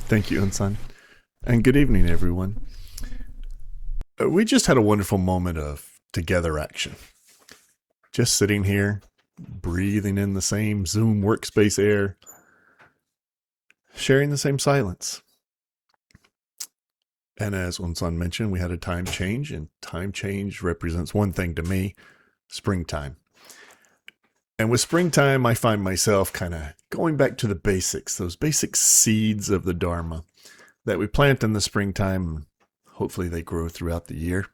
Thank you, Unsan. And good evening, everyone. We just had a wonderful moment of together action. Just sitting here, breathing in the same Zoom workspace air, sharing the same silence. And as Unsan mentioned, we had a time change, and time change represents one thing to me: springtime. And with springtime, I find myself kind of going back to the basics, those basic seeds of the Dharma that we plant in the springtime. Hopefully they grow throughout the year.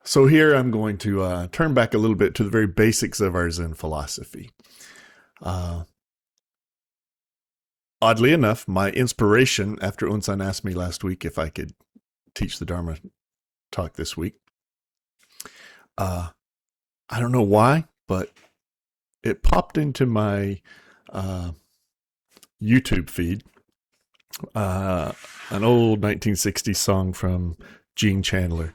So here I'm going to turn back a little bit to the very basics of our Zen philosophy. Oddly enough, my inspiration after Unsan asked me last week if I could teach the Dharma talk this week, I don't know why, but it popped into my YouTube feed. An old 1960s song from Gene Chandler.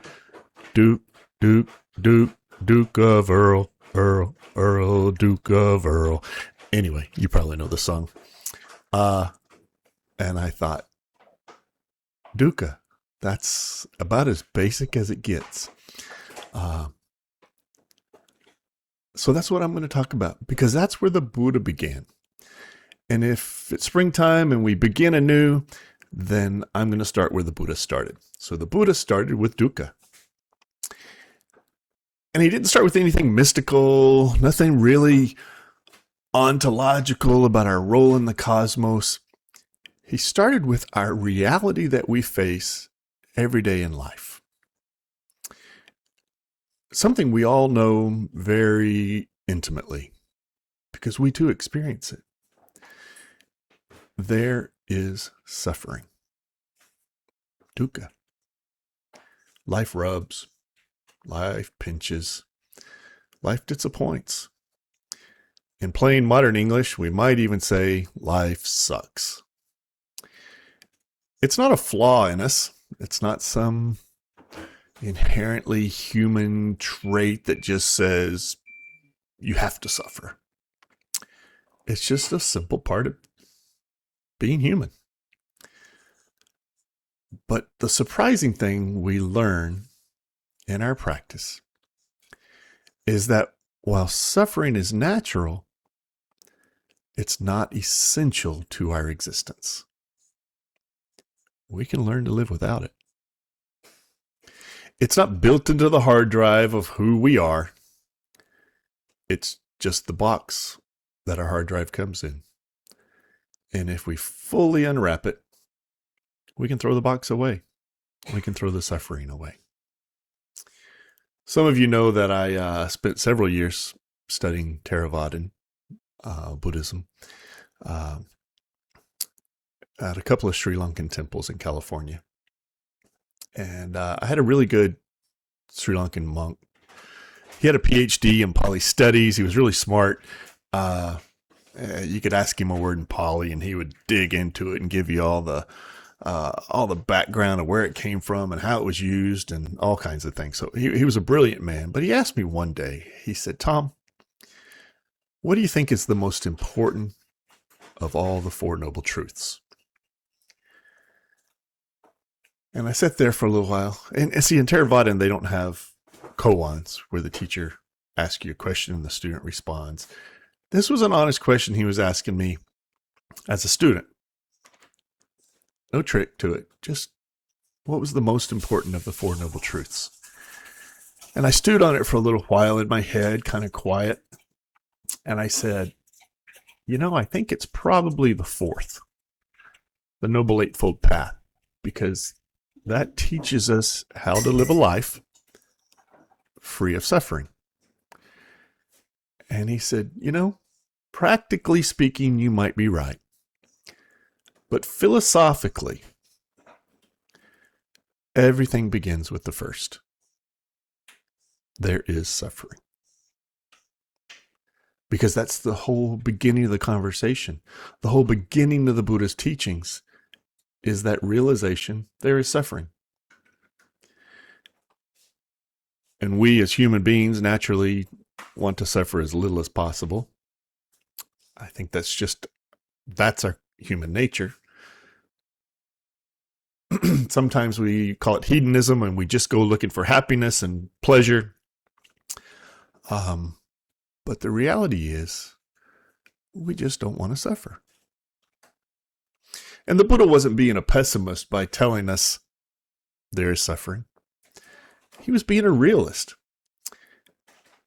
Duke, Duke, Duke, Duke of Earl, Earl, Earl, Duke of Earl. Anyway, you probably know the song. And I thought, Dukkha, that's about as basic as it gets. So that's what I'm going to talk about, because that's where the Buddha began. And if it's springtime and we begin anew, then I'm going to start where the Buddha started. So the Buddha started with dukkha. And he didn't start with anything mystical, nothing really ontological about our role in the cosmos. He started with our reality that we face every day in life. Something we all know very intimately, because we too experience it. There is suffering. Dukkha. Life rubs. Life pinches. Life disappoints. In plain modern English, we might even say life sucks. It's not a flaw in us. It's not some inherently human trait that just says you have to suffer. It's just a simple part of being human. But the surprising thing we learn in our practice is that while suffering is natural, it's not essential to our existence. We can learn to live without it. It's not built into the hard drive of who we are. It's just the box that our hard drive comes in. And if we fully unwrap it, we can throw the box away. We can throw the suffering away. Some of you know that I spent several years studying Theravadan Buddhism at a couple of Sri Lankan temples in California. And I had a really good Sri Lankan monk. He had a PhD in Pali studies. He was really smart. You could ask him a word in Pali, and he would dig into it and give you all the background of where it came from and how it was used and all kinds of things. So he was a brilliant man. But he asked me one day, he said, Tom, what do you think is the most important of all the Four Noble Truths? And I sat there for a little while. And see, in Theravadan, they don't have koans where the teacher asks you a question and the student responds. This was an honest question he was asking me as a student. No trick to it. Just what was the most important of the Four Noble Truths? And I stewed on it for a little while in my head, kind of quiet. And I said, I think it's probably the fourth, the Noble Eightfold Path, because that teaches us how to live a life free of suffering. And he said, practically speaking, you might be right. But philosophically, everything begins with the first. There is suffering. Because that's the whole beginning of the conversation. The whole beginning of the Buddha's teachings is that realization there is suffering. And we as human beings naturally want to suffer as little as possible. I think that's our human nature. Sometimes we call it hedonism and we just go looking for happiness and pleasure. But the reality is we just don't want to suffer. And the Buddha wasn't being a pessimist by telling us there is suffering. He was being a realist.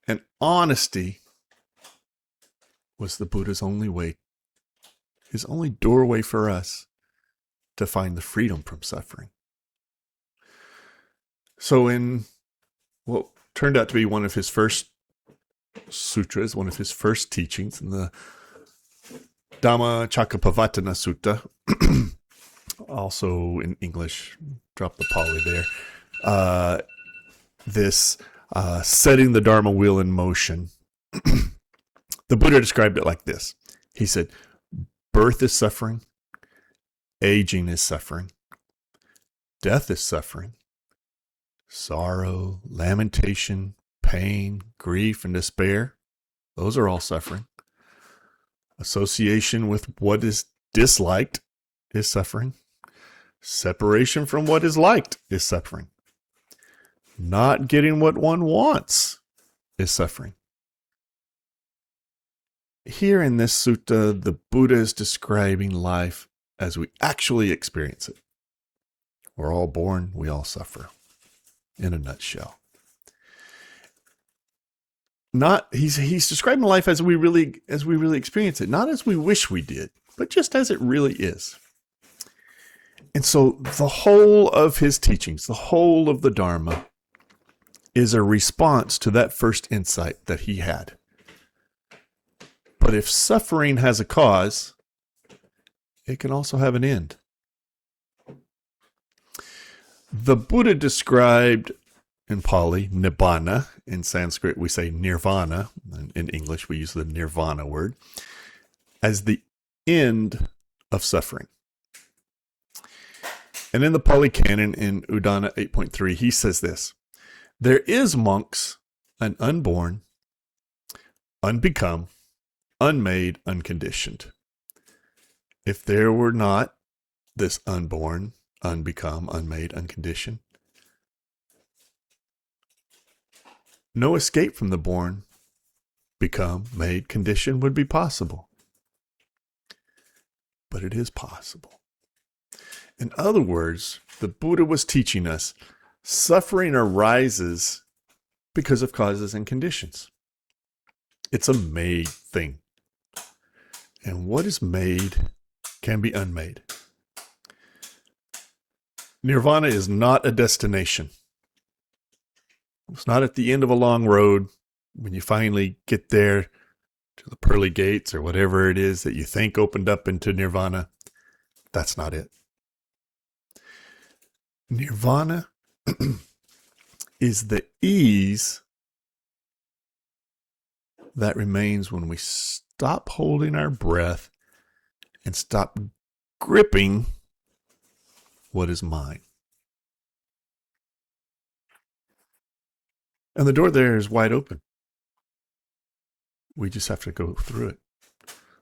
And honesty was the Buddha's only way, his only doorway for us to find the freedom from suffering. So in what turned out to be one of his first sutras, one of his first teachings, in the Dhamma Cakkappavattana Sutta, also in English, drop the Pali there, this setting the Dharma wheel in motion, the Buddha described it like this. He said, birth is suffering, aging is suffering, death is suffering, sorrow, lamentation, pain, grief, and despair, those are all suffering. Association with what is disliked is suffering. Separation from what is liked is suffering. Not getting what one wants is suffering. Here in this sutta, the Buddha is describing life as we actually experience it. We're all born, we all suffer, in a nutshell. He's describing life as we really experience it, not as we wish we did, but just as it really is. And so the whole of his teachings, the whole of the Dharma, is a response to that first insight that he had. But if suffering has a cause, it can also have an end. The Buddha described in Pali, nibbana. In Sanskrit, we say nirvana. In English, we use the nirvana word, as the end of suffering. And in the Pali Canon, in Udana 8.3, he says this: there is, monks, an unborn, unbecome, unmade, unconditioned. If there were not this unborn, unbecome, unmade, unconditioned, no escape from the born, become, made, condition would be possible. But it is possible. In other words, the Buddha was teaching us suffering arises because of causes and conditions. It's a made thing. And what is made can be unmade. Nirvana is not a destination. It's not at the end of a long road when you finally get there to the pearly gates or whatever it is that you think opened up into nirvana. That's not it. Nirvana is the ease that remains when we stop holding our breath and stop gripping what is mine. And the door there is wide open. We just have to go through it.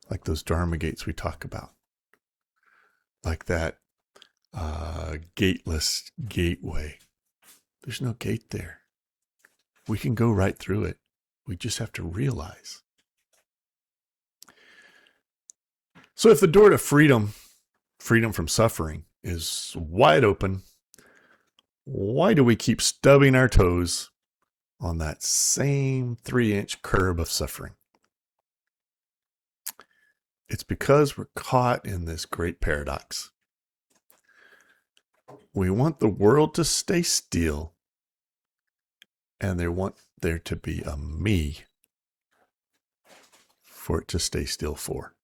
Like those Dharma gates we talk about. Like that gateless gateway. There's no gate there. We can go right through it. We just have to realize. So if the door to freedom from suffering, is wide open, why do we keep stubbing our toes on that same 3-inch curb of suffering? It's because we're caught in this great paradox. We want the world to stay still, and they want there to be a me for it to stay still for.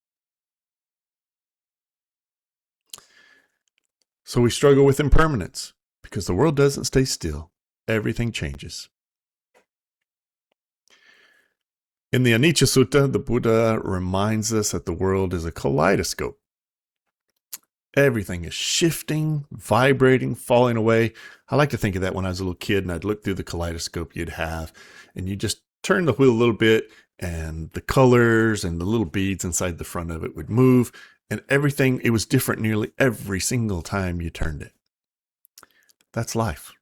So we struggle with impermanence because the world doesn't stay still. Everything changes. In the Anicca Sutta, the Buddha reminds us that the world is a kaleidoscope. Everything is shifting, vibrating, falling away. I like to think of that when I was a little kid and I'd look through the kaleidoscope you'd have, and you just turn the wheel a little bit and the colors and the little beads inside the front of it would move, And everything, it was different nearly every single time you turned it. That's life.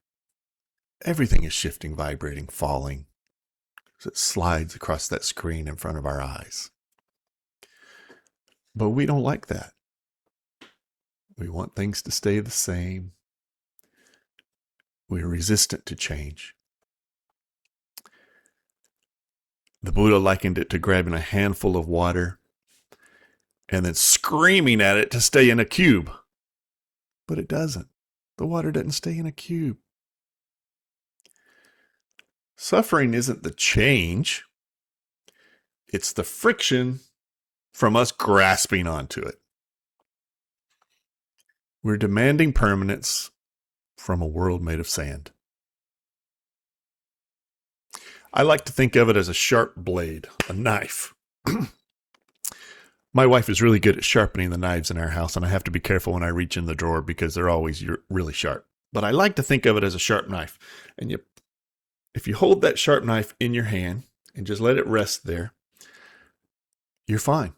Everything is shifting, vibrating, falling as it slides across that screen in front of our eyes. But we don't like that. We want things to stay the same. We're resistant to change. The Buddha likened it to grabbing a handful of water and then screaming at it to stay in a cube. But it doesn't. The water doesn't stay in a cube. Suffering isn't the change. It's the friction from us grasping onto it. We're demanding permanence from a world made of sand. I like to think of it as a sharp blade, a knife. My wife is really good at sharpening the knives in our house, and I have to be careful when I reach in the drawer because they're always really sharp. But I like to think of it as a sharp knife. And if you hold that sharp knife in your hand and just let it rest there, you're fine.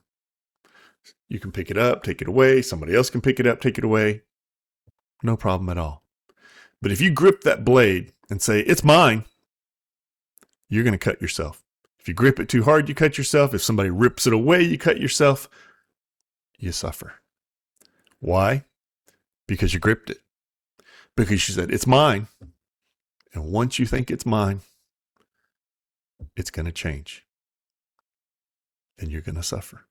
You can pick it up, take it away. Somebody else can pick it up, take it away. No problem at all. But if you grip that blade and say, it's mine, you're going to cut yourself. If you grip it too hard, you cut yourself. If somebody rips it away, you cut yourself. You suffer. Why? Because you gripped it. Because you said, it's mine. And once you think it's mine, it's going to change. And you're going to suffer.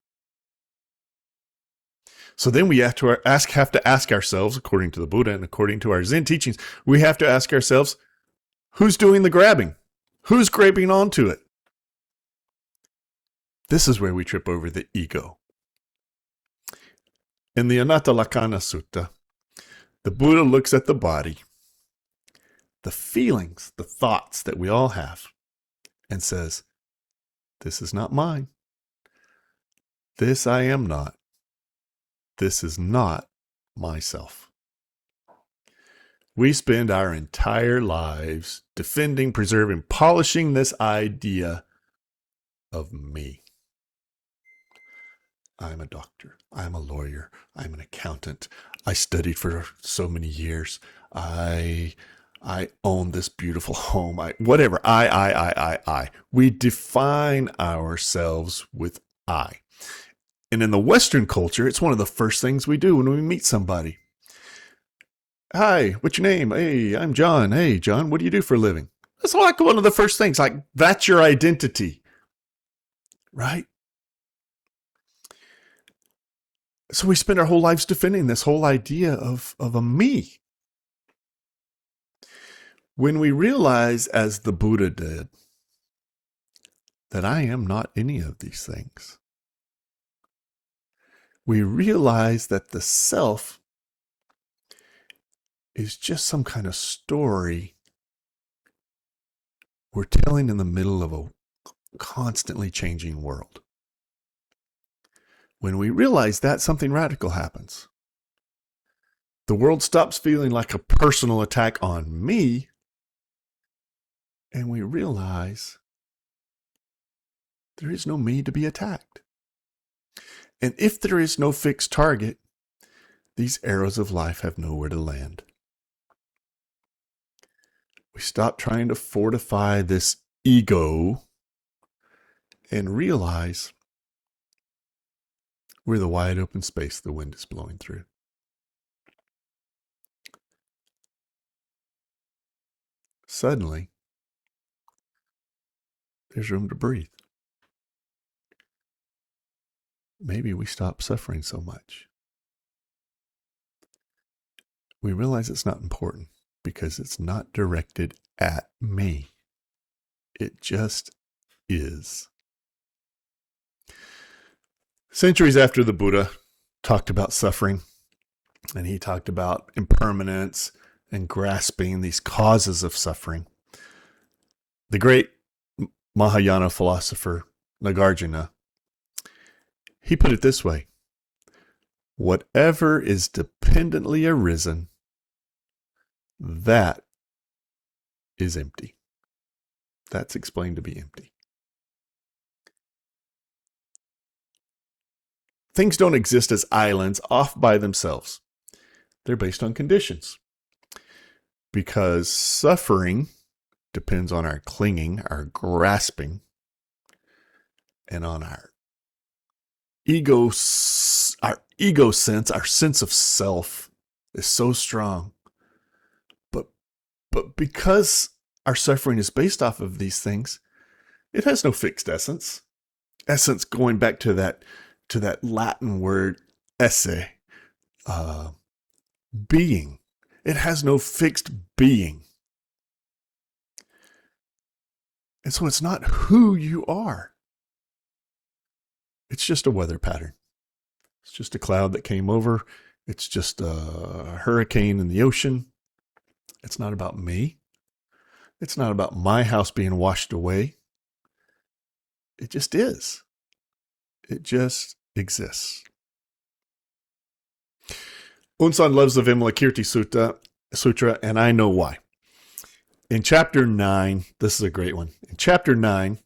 So then we have to ask ourselves, according to the Buddha and according to our Zen teachings, we have to ask ourselves, who's doing the grabbing? Who's grabbing onto it? This is where we trip over the ego. In the Anatta Lakkhana Sutta, the Buddha looks at the body, the feelings, the thoughts that we all have, and says, this is not mine. This I am not. This is not myself. We spend our entire lives defending, preserving, polishing this idea of me. I'm a doctor. I'm a lawyer. I'm an accountant. I studied for so many years. I own this beautiful home. Whatever. I. We define ourselves with I. And in the Western culture, it's one of the first things we do when we meet somebody. Hi, what's your name? Hey, I'm John. Hey, John, what do you do for a living? That's like one of the first things. Like, that's your identity. Right? So we spend our whole lives defending this whole idea of a me. When we realize, as the Buddha did, that I am not any of these things, we realize that the self is just some kind of story we're telling in the middle of a constantly changing world. When we realize that, something radical happens. The world stops feeling like a personal attack on me, and we realize there is no me to be attacked. And if there is no fixed target, these arrows of life have nowhere to land. We stop trying to fortify this ego and realize we're the wide open space the wind is blowing through. Suddenly, there's room to breathe. Maybe we stop suffering so much. We realize it's not important because it's not directed at me. It just is. Centuries after the Buddha talked about suffering, and he talked about impermanence and grasping these causes of suffering, the great Mahayana philosopher Nagarjuna, he put it this way: whatever is dependently arisen, that is empty. That's explained to be empty. Things don't exist as islands off by themselves. They're based on conditions. Because suffering depends on our clinging, our grasping, and on our ego sense, our sense of self is so strong. But because our suffering is based off of these things, it has no fixed essence. Essence, going back to that Latin word esse, being. It has no fixed being. And so it's not who you are. It's just a weather pattern. It's just a cloud that came over. It's just a hurricane in the ocean. It's not about me. It's not about my house being washed away. It just is. It just exists. Unsan loves the Vimalakirti Sutra, and I know why. In chapter 9, this is a great one. In chapter 9,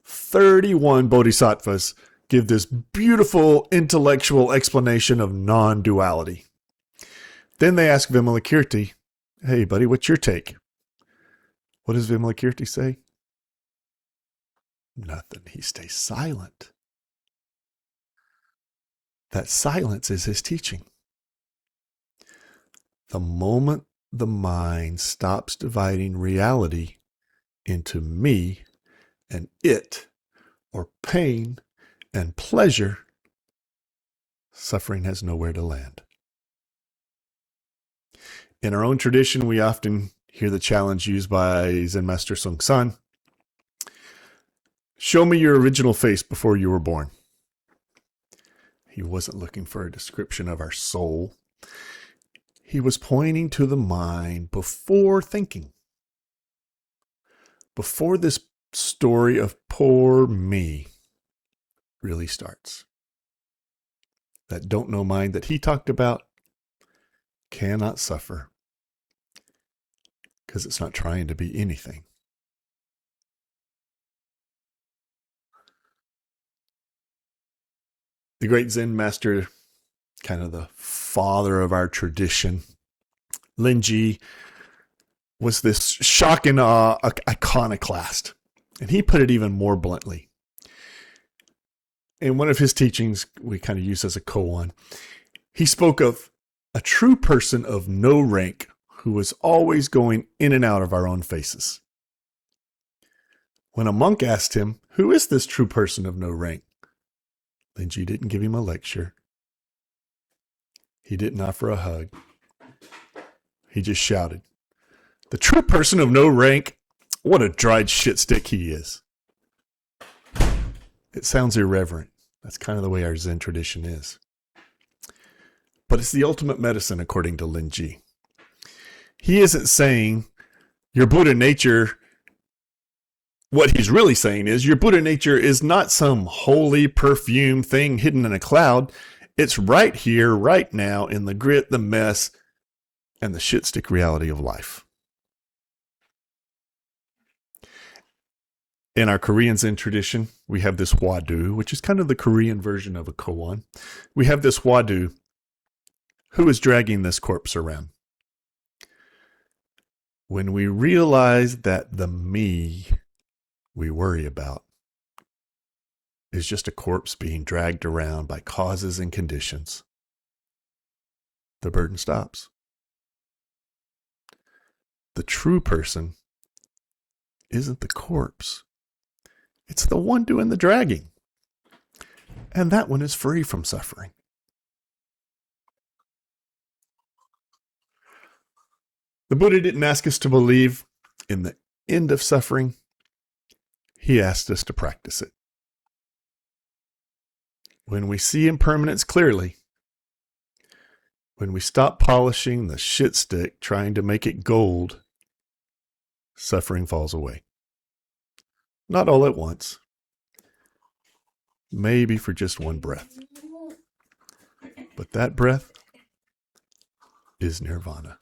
31 bodhisattvas give this beautiful intellectual explanation of non-duality. Then they ask Vimalakirti, hey, buddy, what's your take? What does Vimalakirti say? Nothing. He stays silent. That silence is his teaching. The moment the mind stops dividing reality into me and it, or pain and pleasure, suffering has nowhere to land. In our own tradition, we often hear the challenge used by Zen Master Sung San. Show me your original face before you were born. He wasn't looking for a description of our soul. He was pointing to the mind before thinking. Before this story of poor me really starts. That don't know mind that he talked about cannot suffer because it's not trying to be anything. The great Zen master, kind of the father of our tradition, Linji, was this shock and awe iconoclast. And he put it even more bluntly. In one of his teachings, we kind of use as a koan, he spoke of a true person of no rank who was always going in and out of our own faces. When a monk asked him, who is this true person of no rank? Linji didn't give him a lecture. He didn't offer a hug. He just shouted, the true person of no rank, what a dried shit stick he is. It sounds irreverent. That's kind of the way our Zen tradition is. But it's the ultimate medicine, according to Linji. He isn't saying your Buddha nature. What he's really saying is your Buddha nature is not some holy perfume thing hidden in a cloud. It's right here, right now, in the grit, the mess, and the shit stick reality of life. In our Korean Zen tradition, we have this Hwadu, which is kind of the Korean version of a koan. We have this Hwadu who is dragging this corpse around. When we realize that the me we worry about is just a corpse being dragged around by causes and conditions, the burden stops. The true person isn't the corpse. It's the one doing the dragging. And that one is free from suffering. The Buddha didn't ask us to believe in the end of suffering. He asked us to practice it. When we see impermanence clearly, when we stop polishing the shit stick trying to make it gold, suffering falls away. Not all at once. Maybe for just one breath. But that breath is nirvana.